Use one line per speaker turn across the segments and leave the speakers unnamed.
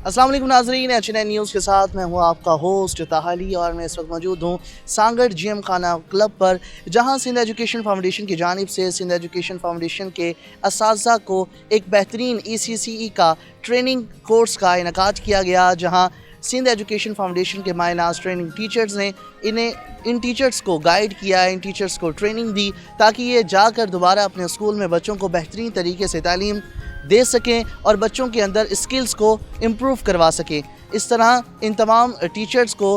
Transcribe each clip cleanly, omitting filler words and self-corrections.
अस्सलाम वालेकुम नाज़रीन, HNN न्यूज़ के साथ मैं हूँ आपका होस्ट ताहाली और मैं इस वक्त मौजूद हूँ सांगड़ GM खाना क्लब पर, जहाँ सिंध एजुकेशन फाउंडेशन की जानिब से सिंध एजुकेशन फाउंडेशन के असातिज़ा को एक बेहतरीन ECCE का ट्रेनिंग कोर्स का इनेकाद किया गया, जहाँ सिंध एजुकेशन फाउंडेशन के मायनाज़ ट्रेनिंग टीचर्स ने इन टीचर्स को गाइड किया, इन टीचर्स को ट्रेनिंग दी ताकि ये जाकर दोबारा अपने स्कूल में बच्चों को बेहतरीन तरीके से तालीम दे सकें और बच्चों के अंदर स्किल्स को इम्प्रूव करवा सकें। इस तरह इन तमाम टीचर्स को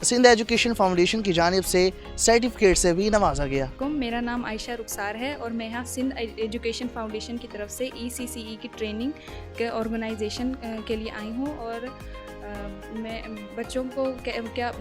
सिंध एजुकेशन फाउंडेशन की जानिब से सर्टिफिकेट से भी नवाजा गया।
मेरा नाम आयशा रुखसार है और मैं यहाँ सिंध एजुकेशन फाउंडेशन की तरफ से ECCE की ट्रेनिंग के ऑर्गेनाइजेशन के लिए आई हूँ और मैं बच्चों को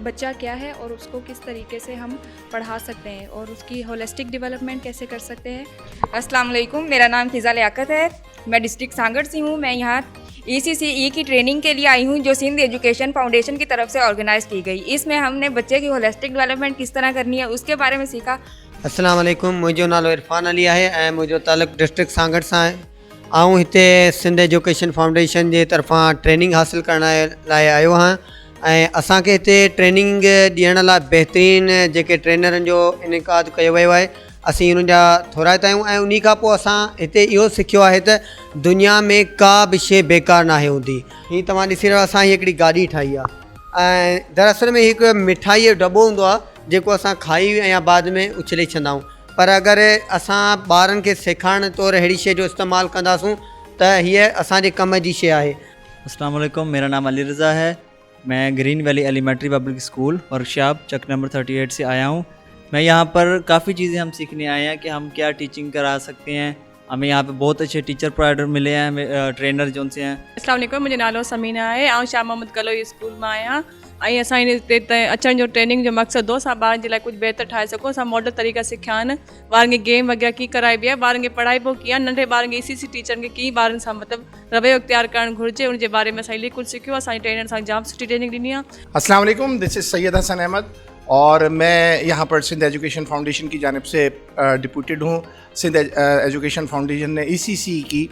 बच्चा क्या है और उसको किस तरीके से हम पढ़ा सकते हैं और उसकी होलिस्टिक डेवलपमेंट कैसे कर सकते हैं।
अस्सलाम वालेकुम, मेरा नाम फिज़ा लियाकत है। मैं डिस्ट्रिक्ट सांगड़ से हूँ। मैं यहाँ ECCE की ट्रेनिंग के लिए आई हूँ जो सिंध एजुकेशन फाउंडेशन की तरफ से ऑर्गेनाइज़ की गई। इसमें हमने बच्चे की होलिस्टिक डेवलपमेंट किस तरह करनी है उसके बारे में सीखा।
अस्सलाम वालेकुम, मुंहिंजो नालो इरफान अली है ऐं मुंहिंजो तालुक़ु डिस्ट्रिक्ट सांगड़ सां आहे। आऊं हिते सिंध एजुकेशन फाउंडेशन जे तरफ़ां ट्रेनिंग हासिल करण लाइ आयो आहियां ऐं असांखे हिते ट्रेनिंग ॾियण लाइ बहितरीन जेके ट्रेनरनि जो इनेकाद कयो वियो आहे, असीं उन्हनि जा थोराइता आहियूं ऐं उन्ही खां पोइ असां हिते इहो सिखियो आहे त दुनिया में का बि शइ बेकार नाहे हूंदी। हीअ तव्हां ॾिसी रहियो, असां हीअ हिकिड़ी गाॾी ठाही आहे ऐं दरअसल में हिकु मिठाईअ जो दॿो हूंदो आहे जेको असां खाई या बाद में उछले छॾंदा आहियूं, पर अगरि असां ॿारनि खे सेखारण तौरु अहिड़ी शइ जो इस्तेमालु कंदासूं त हीअ असांजे कम जी शइ आहे।
अस्सलाम वालेकुम, मेरा नाम अली रज़ा है। मैं Green Valley Elementary Public School workshop Chak number 38 से आया हूँ। मैं यहाँ पर काफ़ी चीज़ें हम सीखने आए हैं कि हम क्या टीचिंग करा सकते हैं। हमें यहाँ पे बहुत अच्छे टीचर प्रोवाइडर मिले हैं, हमें ट्रेनर जो से हैं।
अस्सलाम वालेकुम, मुंहिंजो नालो समीना आहे ऐं शाह मोहम्मद कलोई स्कूल मां आहियां ऐं असां हिते अचण जो ट्रेनिंग जो मक़सदु हो असां ॿारनि जे लाइ कुझु बहितर ठाहे सघूं। असां मॉडल तरीक़ा सिखिया आहिनि, ॿारनि खे गेम वग़ैरह कीअं कराइबी आहे, ॿारनि खे पढ़ाई पोइ कीअं, नंढे ॿारनि खे ECC टीचरनि खे कीअं ॿारनि सां मतिलबु रवैयो इख्तियार करणु घुरिजे, उनजे बारे में असां कुझु सिखियो। असांजी ट्रेनर सां जाम सुठी ट्रेनिंग ॾिनी आहे।
अस्सलाम वालेकुम, दिस इज़ सैयद हसन अहमद और मैं यहाँ पर सिंध एजुकेशन फाउंडेशन की जानिब से डिप्यूटेड हूँ। सिंध एजुकेशन फाउंडेशन ने ECCE की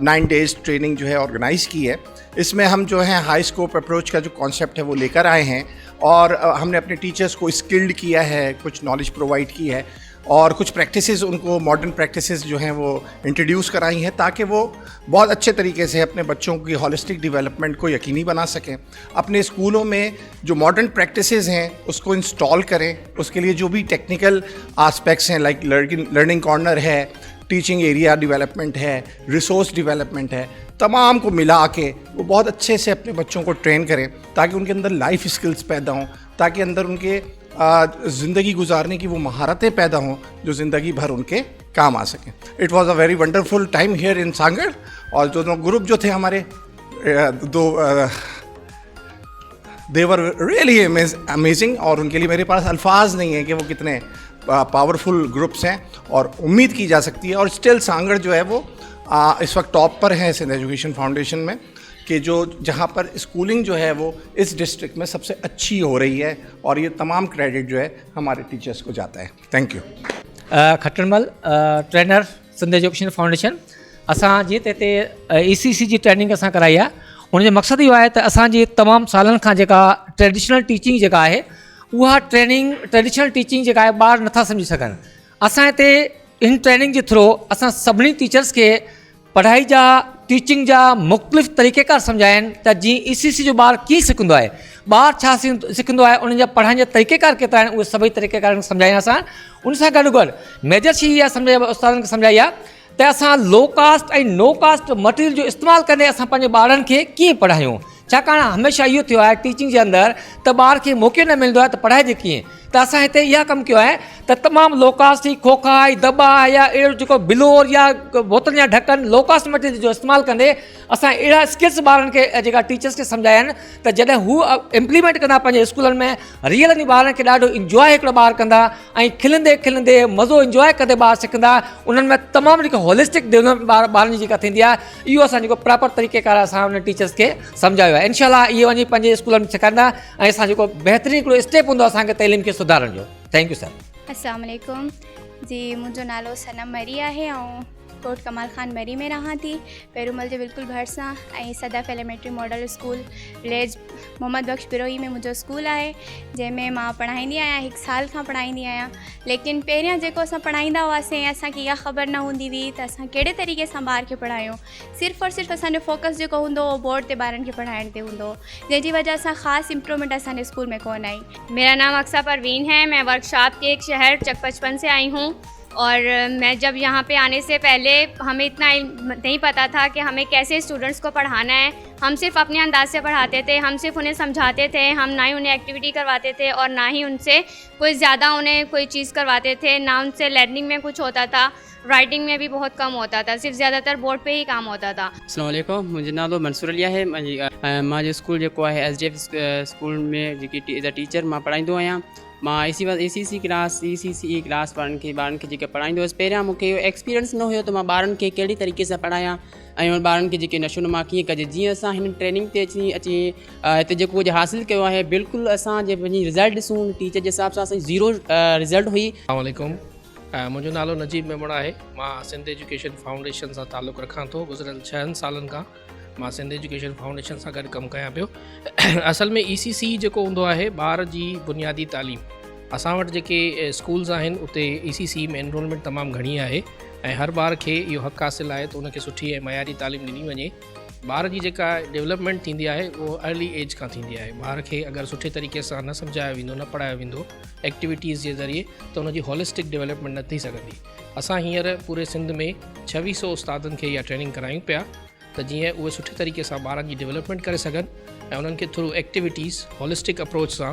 9 डेज़ ट्रेनिंग जो है ऑर्गेनाइज़ की है। इसमें हम जो है हाई स्कोप अप्रोच का जो कॉन्सेप्ट है वो लेकर आए हैं और हमने अपने टीचर्स को स्किल्ड किया है, कुछ नॉलेज प्रोवाइड की है और कुछ प्रैक्टिसेस उनको मॉडर्न प्रैक्टिसेस जो हैं वो इंट्रोड्यूस कराई हैं ताकि वो बहुत अच्छे तरीके से अपने बच्चों की हॉलिस्टिक डेवलपमेंट को यकीनी बना सकें। अपने स्कूलों में जो मॉडर्न प्रैक्टिसेस हैं उसको इंस्टॉल करें, उसके लिए जो भी टेक्निकल आस्पेक्ट्स हैं लाइक लर्निंग कॉर्नर है, टीचिंग एरिया डेवलपमेंट है, रिसोर्स डेवलपमेंट है, तमाम को मिला के वो बहुत अच्छे से अपने बच्चों को ट्रेन करें ताकि उनके अंदर लाइफ स्किल्स पैदा हों, ताकि अंदर उनके ज़िंदगी गुजारने की वो महारतें पैदा हों जो ज़िंदगी भर उनके काम आ सकें। It was a very wonderful time here in Sanghar और जो ग्रुप जो थे हमारे दे वर रियली अमेजिंग और उनके लिए मेरे पास अल्फाज नहीं है कि वो कितने पावरफुल ग्रुप्स हैं और उम्मीद की जा सकती है। और स्टिल सांगड़ जो है वो इस वक्त टॉप पर है सिंध एजुकेशन फाउंडेशन में कि जो जहाँ पर स्कूलिंग जो है वो इस डिस्ट्रिक्ट में सबसे अच्छी हो रही है और ये तमाम क्रेडिट जो है हमारे टीचर्स को जाता है। Thank you.
Khatanmal trainer Sindh Education Foundation. असां जीअं त हिते ECC जी ट्रेनिंग असां कराई आहे, उनजो मक़सदु इहो आहे त असांजी तमामु सालनि खां जेका ट्रेडिशनल टीचिंग जेका आहे उहा ट्रेडिशनल टीचिंग जेका आहे ॿार नथा सम्झी सघनि। असां हिते इन ट्रेनिंग जे थ्रू असां सभिनी टीचर्स खे पढ़ाई जा टीचिंग जा मुख़्तलिफ़ तरीक़ेकार सम्झाया आहिनि त जीअं ECC जो ॿारु कीअं सिखंदो आहे, ॿारु छा सिखंदो आहे, उन्हनि जा पढ़ाइण जा तरीक़ेकार केतिरा आहिनि, उहे सभई तरीक़ेकार सम्झाया असां। उन सां गॾु गॾु मेजर शइ इहा सम्झाई उस्तादनि खे सम्झाई आहे त असां लो कास्ट ऐं नो कास्ट मटीरियल जो इस्तेमालु कंदे असां पंहिंजे ॿारनि खे कीअं पढ़ायूं। छाकाणि हमेशह इहो थियो आहे टीचिंग जे अंदरि त ॿार खे मौक़ो न मिलंदो आहे त पढ़ाइजे कीअं, त असां हिते इहा कमु कयो आहे त तमामु लो कास्ट ई खोखा ऐं दॿा या अहिड़ो जेको बिलोर या बोतल या ढकन लो कास्ट मटीरियल जो इस्तेमालु कंदे असां अहिड़ा स्किल्स ॿारनि खे जेका टीचर्स खे सम्झाया आहिनि त जॾहिं हू इम्प्लीमेंट कंदा पंहिंजे स्कूलनि में रियली ॿारनि खे ॾाढो इंजॉय हिकिड़ो ॿार कंदा ऐं खिलंदे खिलंदे मज़ो इंजॉय कंदे ॿार सिखंदा। उन्हनि में तमामु जेको होलिस्टिक डेवलपमेंट ॿारनि जी जेका थींदी आहे इहो असां जेको प्रॉपर तरीक़ेकार असां उन टीचर्स खे सम्झायो आहे। इनशाला इहे वञी पंहिंजे स्कूलनि में सेखारींदा ऐं असां जेको बहितरीन हिकिड़ो स्टेप हूंदो असांखे तइलीम खे सुधारण जो। Thank you sir.
अस्सलाम वालेकुम जी, मुंहिंजो नालो सनम मरी आहे ऐं कोट कमाल खान मरी में रहा थी पेरूमल जे बिल्कुल भरिसां ऐं Sadaf Elementary Model School village Mohammad Bakhsh Birohi में मुंहिंजो स्कूल आहे जंहिंमें मां पढ़ाईंदी आहियां 1 साल खां पढ़ाईंदी आहियां। लेकिन पहिरियां जेको असां पढ़ाईंदा हुआसीं असांखे इहा ख़बर न हूंदी हुई त असां कहिड़े तरीक़े सां ॿार खे पढ़ायूं। सिर्फ़ु और सिर्फ़ु असांजो फोकस जेको हूंदो उहो बोर्ड ते ॿारनि खे पढ़ाइण ते हूंदो जंहिंजी वजह सां ख़ासि इम्प्रूवमेंट असांजे स्कूल में कोन आई।
मेरा नाम अक्सा परवीन है। मैं वर्कशॉप के एक शहर चक55 से आई हूँ और मैं जब यहाँ पे आने से पहले हमें इतना नहीं पता था कि हमें कैसे स्टूडेंट्स को पढ़ाना है। हम सिर्फ अपने अंदाज से पढ़ाते थे, हम सिर्फ उन्हें समझाते थे, हम ना ही उन्हें एक्टिविटी करवाते थे और ना ही उनसे कोई ज़्यादा उन्हें कोई चीज़ करवाते थे, ना उनसे लर्निंग में कुछ होता था, राइटिंग में भी बहुत कम होता था, सिर्फ ज़्यादातर बोर्ड पे ही काम होता था।
अस्सलाम वालेकुम, मुंहिंजो नालो मंसूर अलिया है। मां जो स्कूल जेको आहे SDF स्कूल में जेकी एज़ अ टीचर मां पढ़ाईंदो आहियां। मां ACC क्लास ECCE क्लास ॿारनि खे जेके पढ़ाईंदो हुयुसि। पहिरियां मूंखे एक्सपीरियंस न हुयो त मां ॿारनि खे कहिड़ी तरीक़े सां पढ़ायां ऐं ॿारनि खे जेके नशोनुमा कीअं कजे। जीअं असां हिन ट्रेनिंग ते अची हिते जेको कुझु हासिलु कयो आहे बिल्कुलु असां जे पंहिंजी रिज़ल्ट ॾिसूं टीचर जे हिसाब सां असांजी 0 रिज़ल्ट हुई।
अस्सलाम वालेकुम, मुंहिंजो नालो नजीब मेमण आहे। मां सिंध एजुकेशन फाउंडेशन सां ताल्लुक़ु रखां थो। गुज़िरियल 6 सालनि खां मां सिंध एजुकेशन फाउंडेशन सां गॾु कमु कयां पियो। असल में ECC जेको हूंदो आहे ॿार जी बुनियादी तालीम। असां वटि जेके स्कूल्स आहिनि उते ECC में एनरोलमेंट तमामु घणी आहे ऐं हर ॿार खे इहो हक़ु हासिलु आहे त उनखे सुठी ऐं मयारी तालीम ॾिनी वञे। ॿार जी जेका डेवलपमेंट थींदी आहे उहो अर्ली एज खां थींदी आहे। ॿार खे अगरि सुठे तरीक़े सां न सम्झायो वेंदो, न पढ़ायो वेंदो एक्टिविटीज़ जे ज़रिए त उनजी होलिस्टिक डेवलपमेंट न थी सघंदी। असां हींअर पूरे सिंध में 2600 उस्तादनि खे इहा ट्रेनिंग करायूं पिया त जीअं उहे सुठे तरीक़े सां ॿारनि जी डेवलपमेंट करे सघनि ऐं उन्हनि खे थ्रू एक्टिविटीज़ होलिस्टिक अप्रोच सां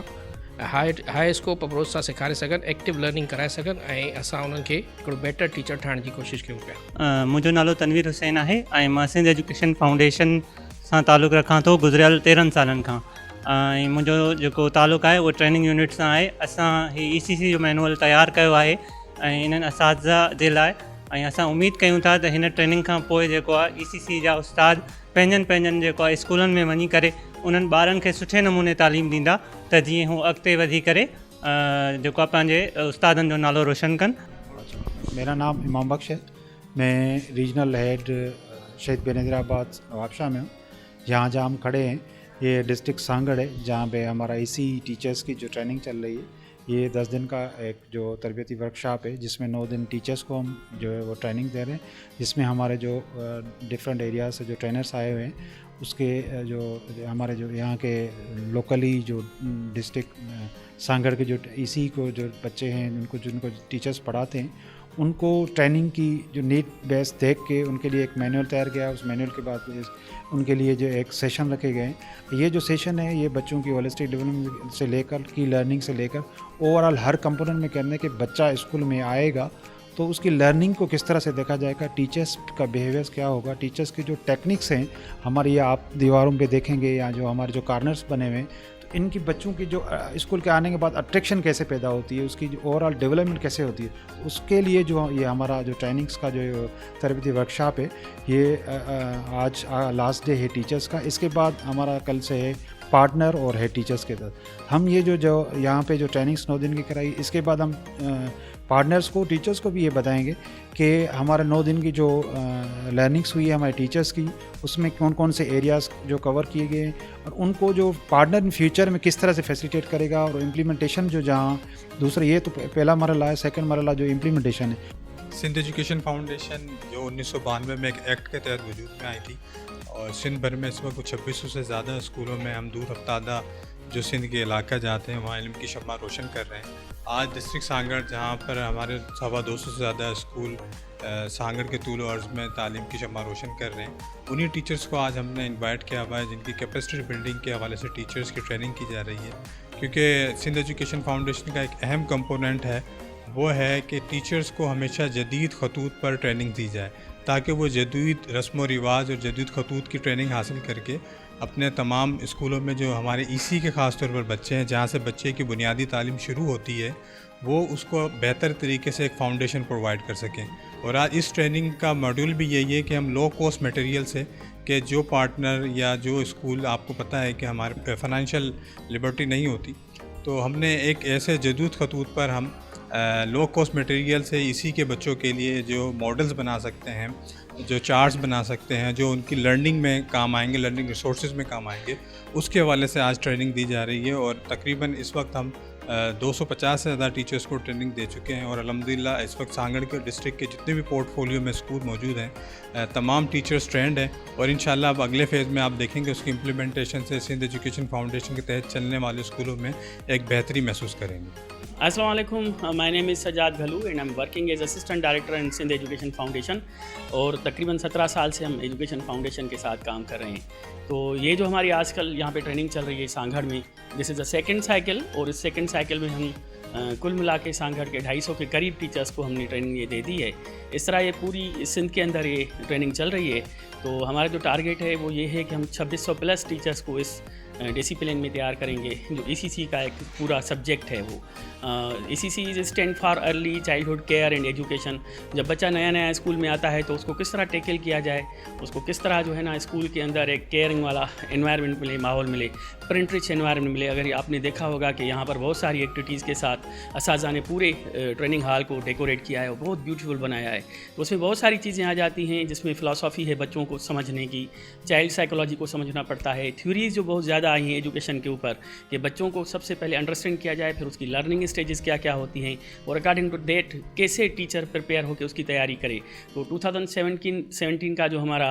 हाई स्कोप अप्रोच सां सेखारे सघनि, एक्टिव लर्निंग कराए सघनि ऐं असां उन्हनि खे हिकिड़ो बेटर टीचर ठाहिण जी कोशिशि कयूं पिया।
मुंहिंजो नालो तनवीर हुसैन आहे ऐं मां सिंध एजुकेशन फाउंडेशन सां ताल्लुक़ु रखां थो गुज़िरियल 13 सालनि खां। ऐं मुंहिंजो जेको ताल्लुक़ु आहे उहो ट्रेनिंग यूनिट सां आहे। असां ही ECC जो मैनुअल तयारु कयो आहे ऐं इन्हनि असातिज़ा जे लाइ ऐं असां उमेदु कयूं था त हिन ट्रेनिंग खां पोइ जेको आहे ECC जा उस्ताद पंहिंजनि जेको आहे स्कूलनि में वञी करे उन्हनि ॿारनि खे सुठे नमूने तालीम ॾींदा त जीअं हू अॻिते वधी करे जेको आहे पंहिंजे उस्तादनि जो नालो रोशन कनि।
मेरा नाम इमाम बख्श है। मैं रीजनल हेड शहीद बेनज़ीराबाद नवाबशाह में हूँ। यहाँ जहाँ हम खड़े हैं ये डिस्ट्रिक्ट सांगड़ है, जहाँ पे हमारा EC टीचर्स की जो ट्रेनिंग चल रही है। ये 10 दिन का एक जो तरबियती वर्कशॉप है जिसमें 9 दिन टीचर्स को हम जो है वो ट्रेनिंग दे रहे हैं, जिसमें हमारे जो डिफरेंट एरिया से जो ट्रेनर्स आए हुए हैं उसके जो हमारे जो यहाँ के लोकली जो डिस्ट्रिक्ट सांगड़ के जो EC को जो बच्चे हैं जिनको टीचर्स पढ़ाते हैं उनको ट्रेनिंग की जो नीड बेस देख के उनके लिए एक मैनुअल तैयार किया। उस मैनुअल के बाद उनके लिए जो एक सेशन रखे गए। ये जो सेशन है ये बच्चों की होलिस्टिक डेवलपमेंट से लेकर की लर्निंग से लेकर ओवरऑल हर कंपोनेंट में करने के बच्चा स्कूल में आएगा तो उसकी लर्निंग को किस तरह से देखा जाएगा, टीचर्स का बिहेवियर्स क्या होगा, टीचर्स की जो टेक्निक्स हैं हमारे ये आप दीवारों पे देखेंगे या जो हमारे जो कॉर्नर्स बने हुए हैं तो इनकी बच्चों की जो स्कूल के आने के बाद अट्रैक्शन कैसे पैदा होती है, उसकी जो ओवरऑल डेवलपमेंट कैसे होती है, तो उसके लिए जो ये हमारा जो ट्रेनिंग्स का जो तरबियती वर्कशॉप है ये आज लास्ट डे है टीचर्स का। इसके बाद हमारा कल से है पार्टनर और हेड टीचर्स के साथ हम ये जो यहाँ पे जो ट्रेनिंग्स 9 दिन की कराई। इसके बाद हम पार्टनर्स को टीचर्स को भी ये बताएंगे कि हमारे 9 दिन की जो लर्निंग्स हुई है हमारे टीचर्स की उसमें कौन कौन से एरियाज़ जो कवर किए गए और उनको जो पार्टनर इन फ्यूचर में किस तरह से फैसिलिटेट करेगा और इम्प्लीमेंटेशन जो जहाँ दूसरा ये तो पहला मरला है, सेकंड मरला जो इम्प्लीमेंटेशन है।
सिंध एजुकेशन फाउंडेशन जो 1992 में एक एक्ट के तहत वजूद में आई थी और सिंध भर में इस वक्त 2600 से ज़्यादा स्कूलों में हम दूर हफ्तादा जो सिंध के इलाका जाते हैं वहाँ इल्म की शम्मा रोशन कर रहे हैं। आज डिस्ट्रिक्ट सांगड़ जहाँ पर हमारे 250 से ज़्यादा स्कूल सांगड़ के तूल अर्ज़ में तालीम की शम्मा रोशन कर रहे हैं, उन्हीं टीचर्स को आज हमने इनवाइट किया हुआ है जिनकी कैपेसिटी बिल्डिंग के हवाले से टीचर्स की ट्रेनिंग की जा रही है। क्योंकि सिंध एजुकेशन फाउंडेशन का एक अहम कंपोनेंट है वो है कि टीचर्स को हमेशा जदीद खतूत पर ट्रेनिंग दी जाए ताकि वो जदीद रस्म व रिवाज और जदीद खतूत की ट्रेनिंग हासिल करके अपने तमाम स्कूलों में जो हमारे EC के ख़ास तौर पर बच्चे हैं जहाँ से बच्चे की बुनियादी तालीम शुरू होती है वो उसको बेहतर तरीके से एक फाउंडेशन प्रोवाइड कर सकें। और आज इस ट्रेनिंग का मॉड्यूल भी यही है कि हम लो कॉस्ट मटेरियल से कि जो पार्टनर या जो स्कूल आपको पता है कि हमारे फाइनेंशियल लिबर्टी नहीं होती तो हमने एक ऐसे जदूद खतूत पर हम लो कॉस्ट मटेरियल से इसी के बच्चों के लिए जो मॉडल्स बना सकते हैं, जो चार्ट्स बना सकते हैं, जो उनकी लर्निंग में काम आएंगे, लर्निंग रिसोर्सेज में काम आएंगे, उसके हवाले से आज ट्रेनिंग दी जा रही है। और तकरीबन इस वक्त हम 250 से ज़्यादा टीचर्स को ट्रेनिंग दे चुके हैं और अल्हम्दुलिल्लाह इस वक्त सांगड़ के डिस्ट्रिक्ट के जितने भी पोर्टफोलियो में स्कूल मौजूद हैं तमाम टीचर्स ट्रेंड हैं और इंशाल्लाह अब अगले फेज़ में आप देखेंगे उसकी इम्प्लीमेंटेशन से सिंध एजुकेशन फाउंडेशन के तहत चलने वाले स्कूलों में एक बेहतरी महसूस करेंगे।
Assalamu alaikum, my name is Sajjad Ghalu and I'm working as assistant director in Sindh Education Foundation और तकरीबन 17 साल से हम एजुकेशन फाउंडेशन के साथ काम कर रहे हैं। तो ये जो हमारी आजकल यहाँ पे ट्रेनिंग चल रही है सांगड़ में, this is the second cycle और इस सेकंड साइकिल में हम कुल मिला के सांगड़ के 250 के करीब टीचर्स को हमने ट्रेनिंग ये दे दी है। इस तरह ये पूरी सिंध के अंदर ये ट्रेनिंग चल रही है। तो हमारा जो टारगेट है वो ये है कि हम 2600 प्लस टीचर्स को इस डिसिप्लिन में तैयार करेंगे। जो ECC का एक पूरा सब्जेक्ट है वो ECC is stand for early childhood care and education. जब बच्चा नया नया स्कूल में आता है तो उसको किस तरह टेकल किया जाए, उसको किस तरह जो है ना स्कूल के अंदर एक केयरिंग वाला एनवायरनमेंट मिले, माहौल मिले, प्रिंट रिच एनवायरनमेंट मिले। अगर आपने देखा होगा कि यहाँ पर बहुत सारी एक्टिविटीज़ के साथ असातिज़ा ने पूरे ट्रेनिंग हॉल को डेकोरेट किया है और बहुत ब्यूटीफुल बनाया है। तो उसमें बहुत सारी चीज़ें आ जाती हैं जिसमें फ़िलासफ़ी है बच्चों को समझने की, चाइल्ड साइकोलॉजी को समझना पड़ता है, थ्योरीज़ जो बहुत ज़्यादा आई हैं एजुकेशन के ऊपर कि बच्चों को सबसे पहले अंडरस्टैंड किया जाए, फिर उसकी लर्निंग स्टेजेस क्या क्या होती हैं और अकॉर्डिंग टू डेट कैसे टीचर प्रिपेयर होकर उसकी तैयारी करे। तो 2017 का जो हमारा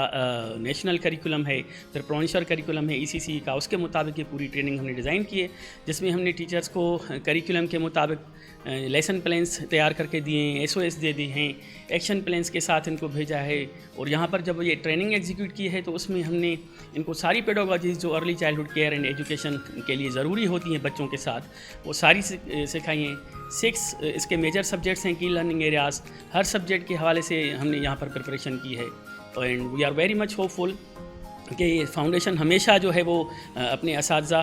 नेशनल करिकुलम है, फिर प्रोविंशियल करिकुलम है ECC का, उसके मुताबिक ये पूरी ट्रेनिंग हमने डिज़ाइन की है, जिसमें हमने टीचर्स को करिकुलम के मुताबिक लेसन प्लान्स तैयार करके दिए हैं, SOS दे दिए हैं, एक्शन प्लान्स के साथ इनको भेजा है। और यहाँ पर जब ये ट्रेनिंग एग्जीक्यूट की है तो उसमें हमने इनको सारी पेडागॉजीज़ जो early childhood care and education के लिए ज़रूरी होती हैं बच्चों के साथ, वो सारी सिखाई हैं। 6 इसके मेजर सब्जेक्ट्स हैं, की लर्निंग एरियाज़, हर सब्जेक्ट के हवाले से हमने यहाँ पर प्रिपरेशन की है। And we are very much hopeful कि फाउंडेशन हमेशा जो है वो अपने असातिज़ा,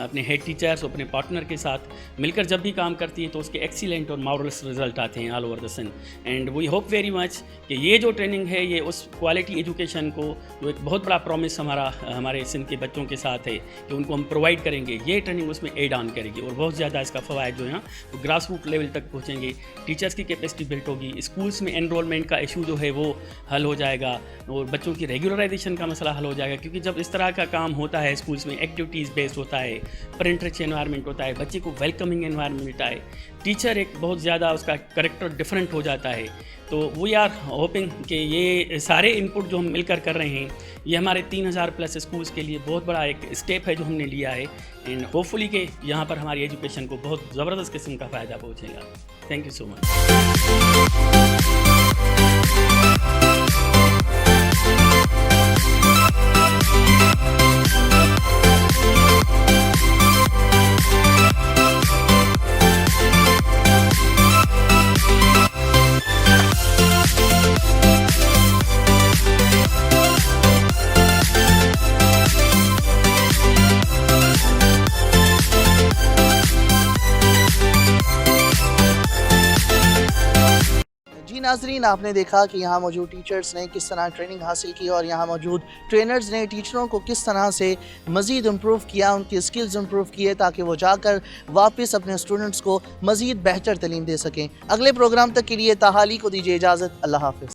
अपने हेड टीचर्स, अपने पार्टनर के साथ मिलकर जब भी काम करती है तो उसके एक्सीलेंट और मार्वलस रिजल्ट आते हैं all over the Sindh. And we hope very much कि ये जो ट्रेनिंग है ये उस क्वालिटी एजुकेशन को, जो एक बहुत बड़ा प्रॉमिस हमारे सिंध के बच्चों के साथ है कि उनको हम प्रोवाइड करेंगे, ये ट्रेनिंग उसमें एड ऑन करेगी और बहुत ज़्यादा इसका फ़वाइद जो है वो ग्रास रूट लेवल तक पहुँचेंगे। टीचर्स की कैपेसिटी बिल्ट होगी, स्कूल्स में एनरोलमेंट का इशू जो है वो हल हो जाएगा और बच्चों की रेगुलराइजेशन का मसला हल हो जाएगा। क्योंकि जब इस तरह का काम होता है स्कूल्स में, एक्टिविटीज़ बेस्ड होता है, प्रिंट रिच एनवायरनमेंट होता है, बच्चे को वेलकमिंग एनवायरनमेंट मिलता है, टीचर एक बहुत ज़्यादा उसका करेक्टर डिफरेंट हो जाता है। तो वी आर होपिंग कि ये सारे इनपुट जो हम मिलकर कर रहे हैं ये हमारे 3000 प्लस स्कूल्स के लिए बहुत बड़ा एक स्टेप है जो हमने लिया है। एंड होपफुली कि यहाँ पर हमारी एजुकेशन को बहुत ज़बरदस्त किस्म का फ़ायदा पहुँचेगा। Thank you so much.
नाज़रीन, आपने देखा कि यहाँ मौजूद टीचर्स ने किस तरह ट्रेनिंग हासिल की और यहाँ मौजूद ट्रेनर्स ने टीचरों को किस तरह से मज़ीद इम्प्रूव किया, उनकी स्किल्स इम्प्रूव किए ताकि वो जाकर वापस अपने स्टूडेंट्स को मज़ीद बेहतर तालीम दे सकें। अगले प्रोग्राम तक के लिए ताहाली को दीजिए इजाज़त। अल्लाह हाफ़िज़।